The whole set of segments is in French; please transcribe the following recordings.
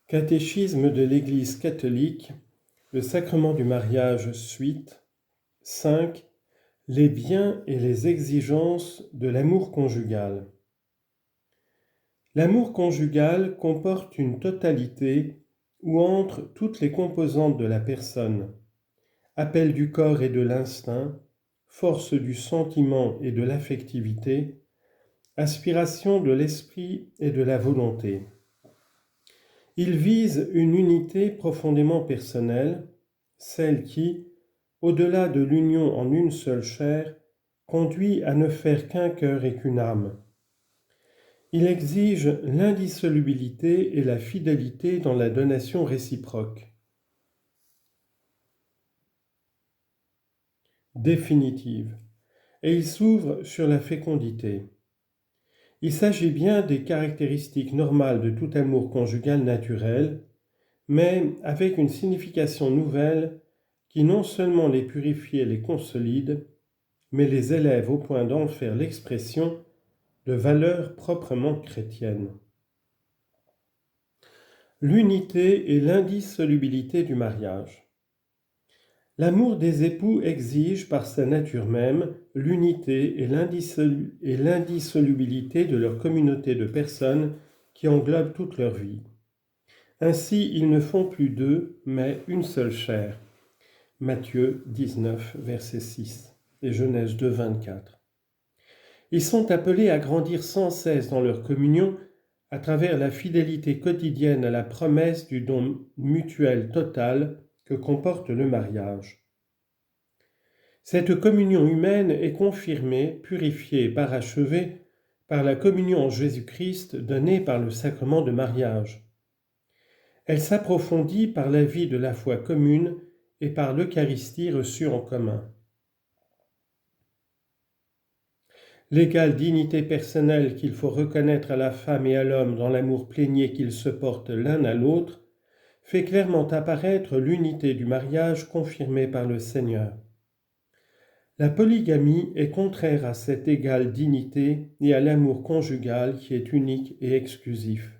Catéchisme de l'Église catholique, le sacrement du mariage suite, 5. Les biens et les exigences de l'amour conjugal. L'amour conjugal comporte une totalité où entrent toutes les composantes de la personne, appel du corps et de l'instinct, force du sentiment et de l'affectivité, aspiration de l'esprit et de la volonté. Il vise une unité profondément personnelle, celle qui, au-delà de l'union en une seule chair, conduit à ne faire qu'un cœur et qu'une âme. Il exige l'indissolubilité et la fidélité dans la donation réciproque. Définitive. Et il s'ouvre sur la fécondité. Il s'agit bien des caractéristiques normales de tout amour conjugal naturel, mais avec une signification nouvelle qui non seulement les purifie et les consolide, mais les élève au point d'en faire l'expression de valeurs proprement chrétiennes. L'unité et l'indissolubilité du mariage. L'amour des époux exige par sa nature même l'unité et l'indissolubilité de leur communauté de personnes qui englobe toute leur vie. Ainsi, ils ne font plus deux, mais une seule chair. Matthieu 19, verset 6 et Genèse 2, 24. Ils sont appelés à grandir sans cesse dans leur communion à travers la fidélité quotidienne à la promesse du don mutuel total que comporte le mariage. Cette communion humaine est confirmée, purifiée et parachevée par la communion en Jésus-Christ donnée par le sacrement de mariage. Elle s'approfondit par la vie de la foi commune et par l'Eucharistie reçue en commun. L'égale dignité personnelle qu'il faut reconnaître à la femme et à l'homme dans l'amour plénier qu'ils se portent l'un à l'autre fait clairement apparaître l'unité du mariage confirmée par le Seigneur. La polygamie est contraire à cette égale dignité et à l'amour conjugal qui est unique et exclusif.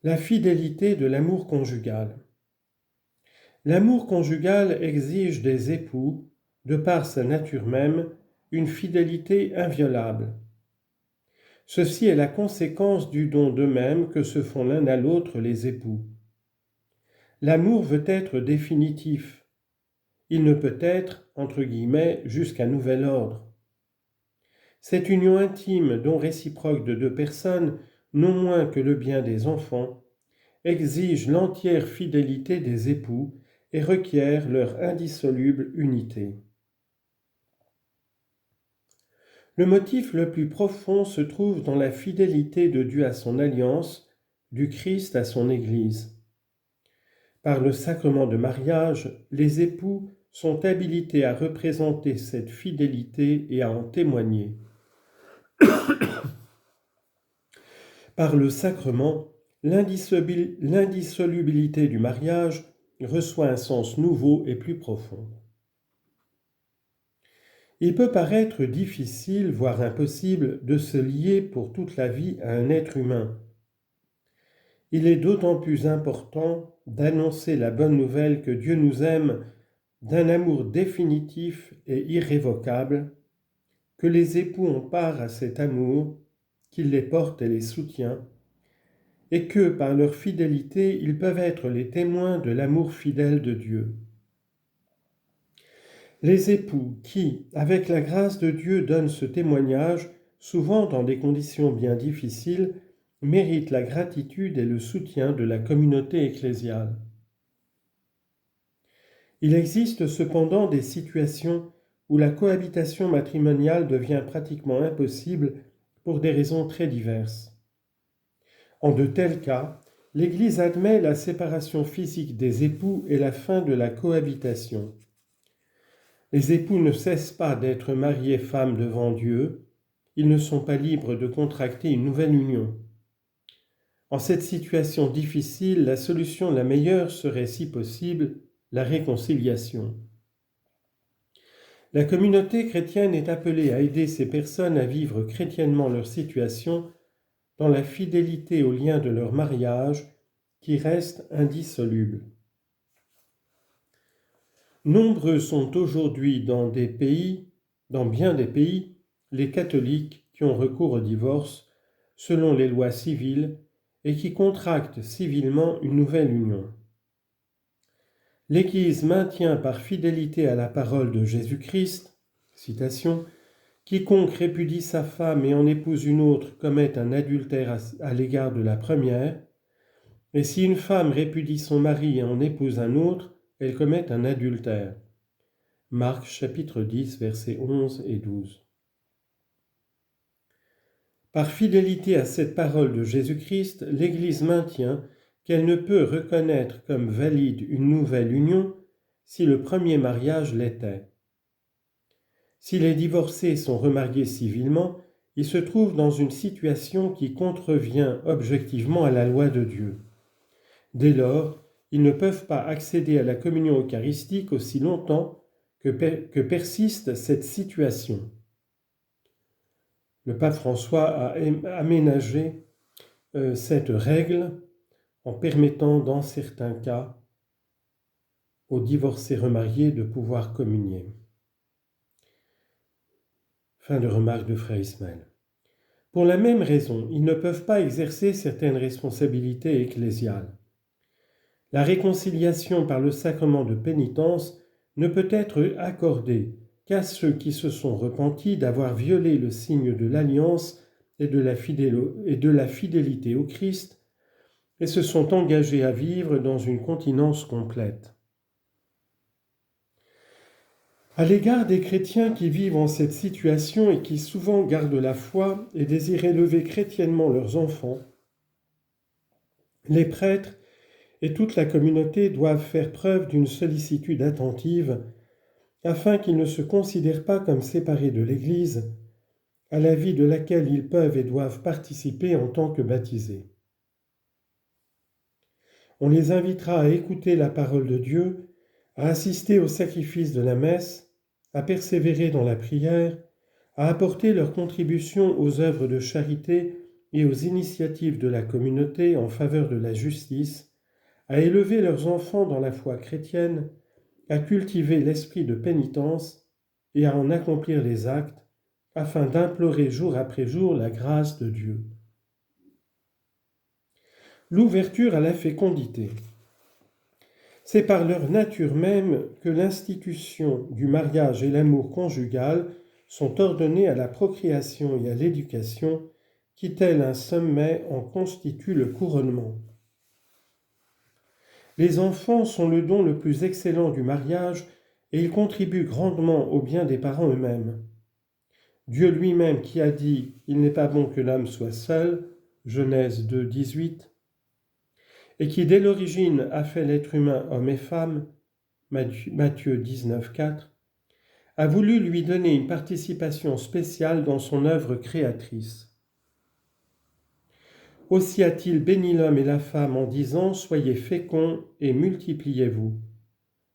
La fidélité de l'amour conjugal. L'amour conjugal exige des époux, de par sa nature même, une fidélité inviolable. Ceci est la conséquence du don d'eux-mêmes que se font l'un à l'autre les époux. L'amour veut être définitif. Il ne peut être, entre guillemets, jusqu'à nouvel ordre. Cette union intime, don réciproque de deux personnes, non moins que le bien des enfants, exige l'entière fidélité des époux et requiert leur indissoluble unité. Le motif le plus profond se trouve dans la fidélité de Dieu à son alliance, du Christ à son Église. Par le sacrement de mariage, les époux sont habilités à représenter cette fidélité et à en témoigner. Par le sacrement, l'indissolubilité du mariage reçoit un sens nouveau et plus profond. Il peut paraître difficile, voire impossible, de se lier pour toute la vie à un être humain. Il est d'autant plus important d'annoncer la bonne nouvelle que Dieu nous aime d'un amour définitif et irrévocable, que les époux ont part à cet amour, qu'il les porte et les soutient, et que, par leur fidélité, ils peuvent être les témoins de l'amour fidèle de Dieu. Les époux qui, avec la grâce de Dieu, donnent ce témoignage, souvent dans des conditions bien difficiles, méritent la gratitude et le soutien de la communauté ecclésiale. Il existe cependant des situations où la cohabitation matrimoniale devient pratiquement impossible pour des raisons très diverses. En de tels cas, l'Église admet la séparation physique des époux et la fin de la cohabitation. Les époux ne cessent pas d'être mariés femmes devant Dieu, ils ne sont pas libres de contracter une nouvelle union. En cette situation difficile, la solution la meilleure serait, si possible, la réconciliation. La communauté chrétienne est appelée à aider ces personnes à vivre chrétiennement leur situation dans la fidélité aux liens de leur mariage qui restent indissolubles. Nombreux sont aujourd'hui dans bien des pays, les catholiques qui ont recours au divorce selon les lois civiles et qui contractent civilement une nouvelle union. L'Église maintient par fidélité à la parole de Jésus-Christ, citation, « Quiconque répudie sa femme et en épouse une autre commet un adultère à l'égard de la première, et si une femme répudie son mari et en épouse un autre, elle commet un adultère. » Marc chapitre 10, versets 11 et 12. Par fidélité à cette parole de Jésus-Christ, l'Église maintient qu'elle ne peut reconnaître comme valide une nouvelle union si le premier mariage l'était. Si les divorcés sont remariés civilement, ils se trouvent dans une situation qui contrevient objectivement à la loi de Dieu. Dès lors, ils ne peuvent pas accéder à la communion eucharistique aussi longtemps que persiste cette situation. Le pape François a aménagé cette règle en permettant dans certains cas aux divorcés remariés de pouvoir communier. Fin de remarque de Frère Ismaël. Pour la même raison, ils ne peuvent pas exercer certaines responsabilités ecclésiales. La réconciliation par le sacrement de pénitence ne peut être accordée qu'à ceux qui se sont repentis d'avoir violé le signe de l'alliance et de la fidélité au Christ et se sont engagés à vivre dans une continence complète. À l'égard des chrétiens qui vivent en cette situation et qui souvent gardent la foi et désirent élever chrétiennement leurs enfants, les prêtres et toute la communauté doivent faire preuve d'une sollicitude attentive afin qu'ils ne se considèrent pas comme séparés de l'Église, à la vie de laquelle ils peuvent et doivent participer en tant que baptisés. On les invitera à écouter la parole de Dieu, à assister au sacrifice de la messe, à persévérer dans la prière, à apporter leur contribution aux œuvres de charité et aux initiatives de la communauté en faveur de la justice, à élever leurs enfants dans la foi chrétienne, à cultiver l'esprit de pénitence et à en accomplir les actes, afin d'implorer jour après jour la grâce de Dieu. L'ouverture à la fécondité. C'est par leur nature même que l'institution du mariage et l'amour conjugal sont ordonnés à la procréation et à l'éducation, qui tel un sommet en constitue le couronnement. Les enfants sont le don le plus excellent du mariage et ils contribuent grandement au bien des parents eux-mêmes. Dieu lui-même qui a dit « Il n'est pas bon que l'homme soit seul » Genèse 2, 18, et qui dès l'origine a fait l'être humain homme et femme Matthieu 19, 4, a voulu lui donner une participation spéciale dans son œuvre créatrice. Aussi a-t-il béni l'homme et la femme en disant « Soyez féconds et multipliez-vous »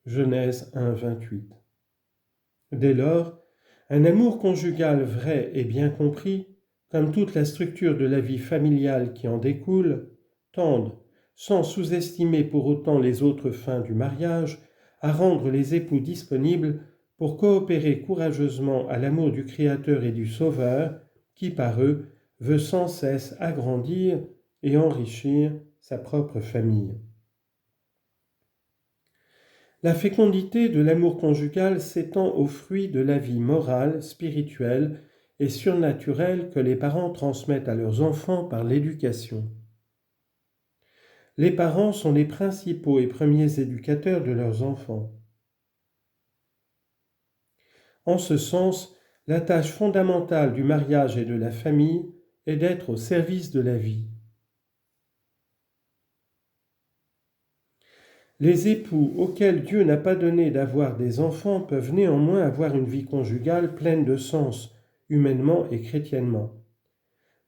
Genèse 1, 28. Dès lors, un amour conjugal vrai et bien compris, comme toute la structure de la vie familiale qui en découle, tendent, sans sous-estimer pour autant les autres fins du mariage, à rendre les époux disponibles pour coopérer courageusement à l'amour du Créateur et du Sauveur, qui par eux veut sans cesse agrandir et enrichir sa propre famille. La fécondité de l'amour conjugal s'étend aux fruits de la vie morale, spirituelle et surnaturelle que les parents transmettent à leurs enfants par l'éducation. Les parents sont les principaux et premiers éducateurs de leurs enfants. En ce sens, la tâche fondamentale du mariage et de la famille est d'être au service de la vie. Les époux auxquels Dieu n'a pas donné d'avoir des enfants peuvent néanmoins avoir une vie conjugale pleine de sens, humainement et chrétiennement.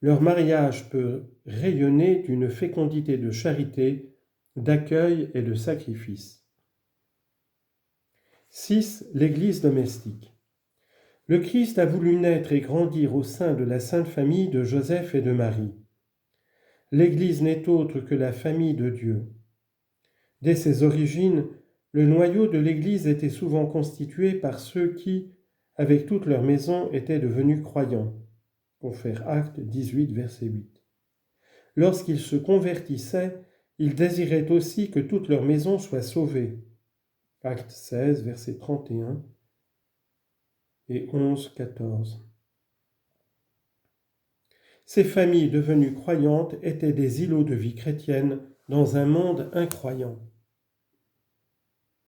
Leur mariage peut rayonner d'une fécondité de charité, d'accueil et de sacrifice. 6. L'Église domestique. Le Christ a voulu naître et grandir au sein de la Sainte Famille de Joseph et de Marie. L'Église n'est autre que la famille de Dieu. Dès ses origines, le noyau de l'Église était souvent constitué par ceux qui, avec toute leur maison, étaient devenus croyants. Confère Actes 18, verset 8. Lorsqu'ils se convertissaient, ils désiraient aussi que toute leur maison soit sauvée. Actes 16, verset 31 et 11, 14. Ces familles devenues croyantes étaient des îlots de vie chrétienne dans un monde incroyant.